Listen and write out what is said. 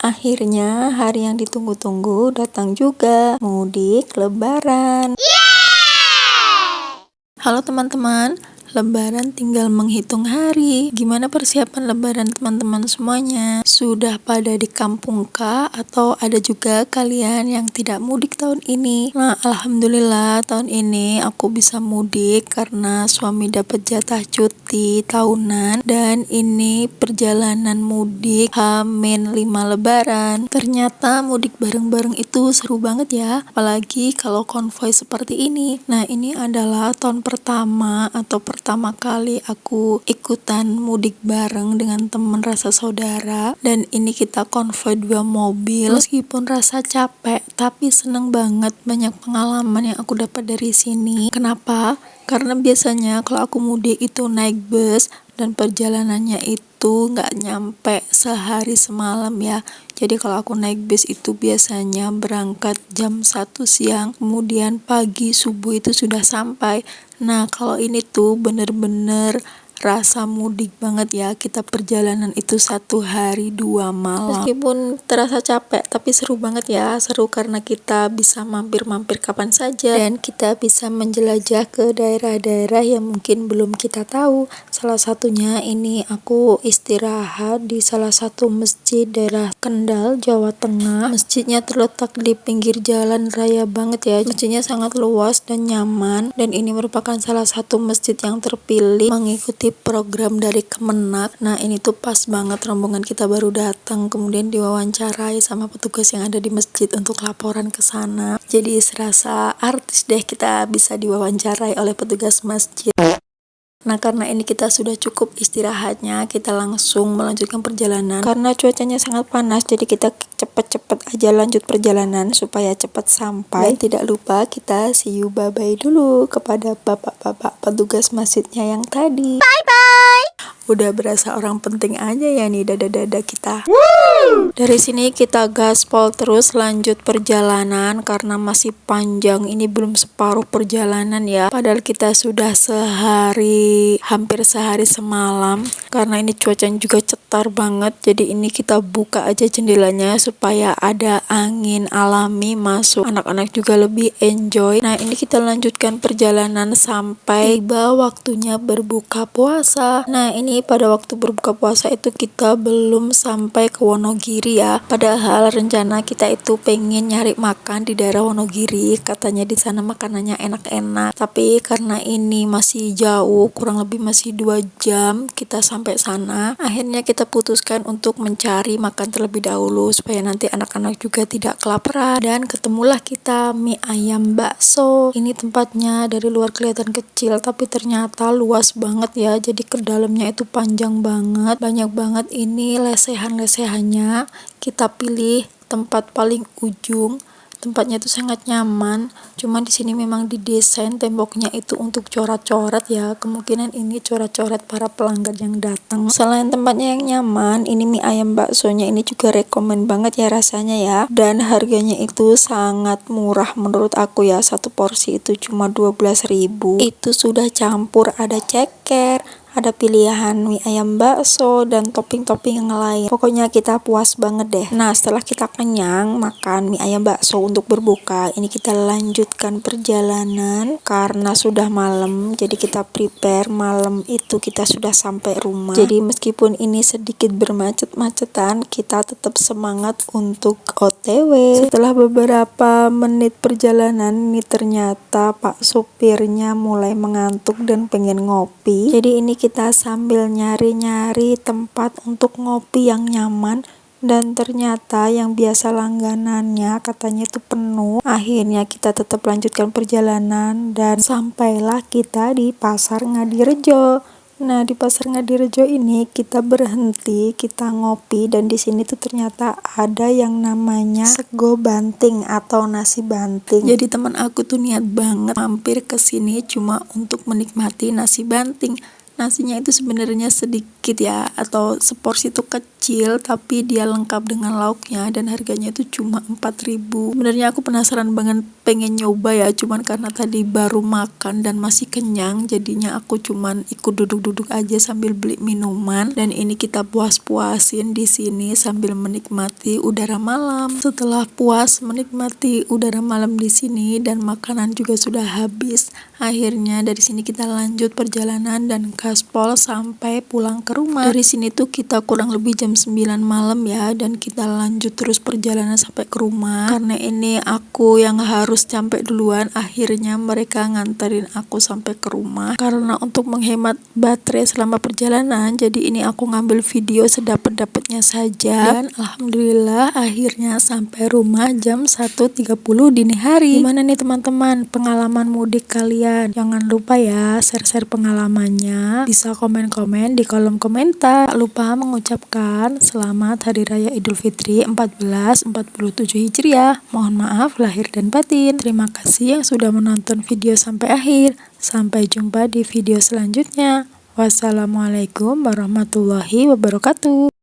Akhirnya hari yang ditunggu-tunggu datang juga, mudik lebaran. Halo teman-teman, lebaran tinggal menghitung hari. Gimana persiapan lebaran teman-teman semuanya? Sudah pada di kampung kah? Atau ada juga kalian yang tidak mudik tahun ini? Nah, alhamdulillah tahun ini aku bisa mudik karena suami dapat jatah cuti tahunan. Dan ini perjalanan mudik H-5 lebaran. Ternyata mudik bareng-bareng itu seru banget ya. Apalagi kalau konvoi seperti ini. Nah, ini adalah tahun pertama atau pertama kali aku ikutan mudik bareng dengan teman rasa saudara, dan ini kita konvoi 2 mobil. Meskipun rasa capek tapi seneng banget, banyak pengalaman yang aku dapat dari sini. Kenapa? Karena biasanya kalau aku mudik itu naik bus dan perjalanannya itu nggak nyampe sehari semalam ya. Jadi kalau aku naik bis itu biasanya berangkat jam 1 siang, kemudian pagi subuh itu sudah sampai. Nah, kalau ini tuh bener-bener rasa mudik banget ya, kita perjalanan itu 1 hari 2 malam. Meskipun terasa capek tapi seru banget ya, seru karena kita bisa mampir-mampir kapan saja dan kita bisa menjelajah ke daerah-daerah yang mungkin belum kita tahu. Salah satunya ini aku istirahat di salah satu masjid daerah Kendal, Jawa Tengah. Masjidnya terletak di pinggir jalan raya banget ya. Masjidnya sangat luas dan nyaman, dan ini merupakan salah satu masjid yang terpilih mengikuti program dari Kemenak. Nah, ini tuh pas banget rombongan kita baru datang, kemudian diwawancarai sama petugas yang ada di masjid untuk laporan ke sana. Jadi serasa artis deh kita bisa diwawancarai oleh petugas masjid. Nah, karena ini kita sudah cukup istirahatnya, kita langsung melanjutkan perjalanan. Karena cuacanya sangat panas, jadi kita cepet-cepet aja lanjut perjalanan supaya cepat sampai. Dan tidak lupa kita see you bye-bye dulu kepada bapak-bapak petugas masjidnya yang tadi. Bye-bye! Udah berasa orang penting aja ya nih dada-dada kita. Dari sini kita gaspol terus lanjut perjalanan karena masih panjang, ini belum separuh perjalanan ya. Padahal kita sudah hampir sehari semalam. Karena ini cuacanya juga cetar banget, jadi ini kita buka aja jendelanya supaya ada angin alami masuk. Anak-anak juga lebih enjoy. Nah, ini kita lanjutkan perjalanan sampai tiba waktunya berbuka puasa. Nah, ini pada waktu berbuka puasa itu kita belum sampai ke Wonogiri ya. Padahal rencana kita itu pengen nyari makan di daerah Wonogiri, katanya di sana makanannya enak-enak. Tapi karena ini masih jauh, kurang lebih masih 2 jam kita sampai sana. Akhirnya kita putuskan untuk mencari makan terlebih dahulu supaya nanti anak-anak juga tidak kelaparan. Dan ketemulah kita mie ayam bakso. Ini tempatnya dari luar kelihatan kecil tapi ternyata luas banget ya. Jadi ke dalamnya itu panjang banget, banyak banget ini lesehan-lesehannya. Kita pilih tempat paling ujung. Tempatnya itu sangat nyaman. Cuma di sini memang didesain temboknya itu untuk coret-coret ya. Kemungkinan ini coret-coret para pelanggan yang datang. Selain tempatnya yang nyaman, ini mie ayam baksonya ini juga rekomen banget ya rasanya ya. Dan harganya itu sangat murah menurut aku ya. Satu porsi itu cuma 12.000. Itu sudah campur ada ceker, ada pilihan mie ayam bakso dan topping-topping yang lain. Pokoknya kita puas banget deh. Nah, setelah kita kenyang makan mie ayam bakso untuk berbuka, ini kita lanjutkan perjalanan karena sudah malam. Jadi kita prepare malam itu kita sudah sampai rumah. Jadi meskipun ini sedikit bermacet-macetan, kita tetap semangat untuk OTW. Setelah beberapa menit perjalanan, ini ternyata Pak supirnya mulai mengantuk dan pengen ngopi. Jadi ini kita sambil nyari-nyari tempat untuk ngopi yang nyaman, dan ternyata yang biasa langganannya katanya itu penuh. Akhirnya kita tetap lanjutkan perjalanan dan sampailah kita di Pasar Ngadirejo. Nah, di Pasar Ngadirejo ini kita berhenti, kita ngopi, dan di sini tuh ternyata ada yang namanya sego banting atau nasi banting. Jadi teman aku tuh niat banget mampir ke sini cuma untuk menikmati nasi banting. Nasinya itu sebenarnya sedikit ya, atau seporsi itu kecil, tapi dia lengkap dengan lauknya dan harganya itu cuma 4.000. Sebenarnya aku penasaran banget pengen nyoba ya, cuman karena tadi baru makan dan masih kenyang, jadinya aku cuman ikut duduk-duduk aja sambil beli minuman. Dan ini kita puas-puasin di sini sambil menikmati udara malam. Setelah puas menikmati udara malam di sini dan makanan juga sudah habis, akhirnya dari sini kita lanjut perjalanan dan gaspol sampai pulang ke rumah. Dari sini tuh kita kurang lebih jam 9 malam ya, dan kita lanjut terus perjalanan sampai ke rumah. Karena ini aku yang harus sampai duluan, akhirnya mereka nganterin aku sampai ke rumah. Karena untuk menghemat baterai selama perjalanan, jadi ini aku ngambil video sedapat-dapatnya saja. Dan alhamdulillah akhirnya sampai rumah jam 1.30 dini hari. Gimana nih teman-teman pengalaman mudik kalian? Jangan lupa ya share-share pengalamannya, bisa komen-komen di kolom komentar. Tak lupa mengucapkan selamat Hari Raya Idul Fitri 1447 Hijriah. Mohon maaf lahir dan batin. Terima kasih yang sudah menonton video sampai akhir. Sampai jumpa di video selanjutnya. Wassalamualaikum warahmatullahi wabarakatuh.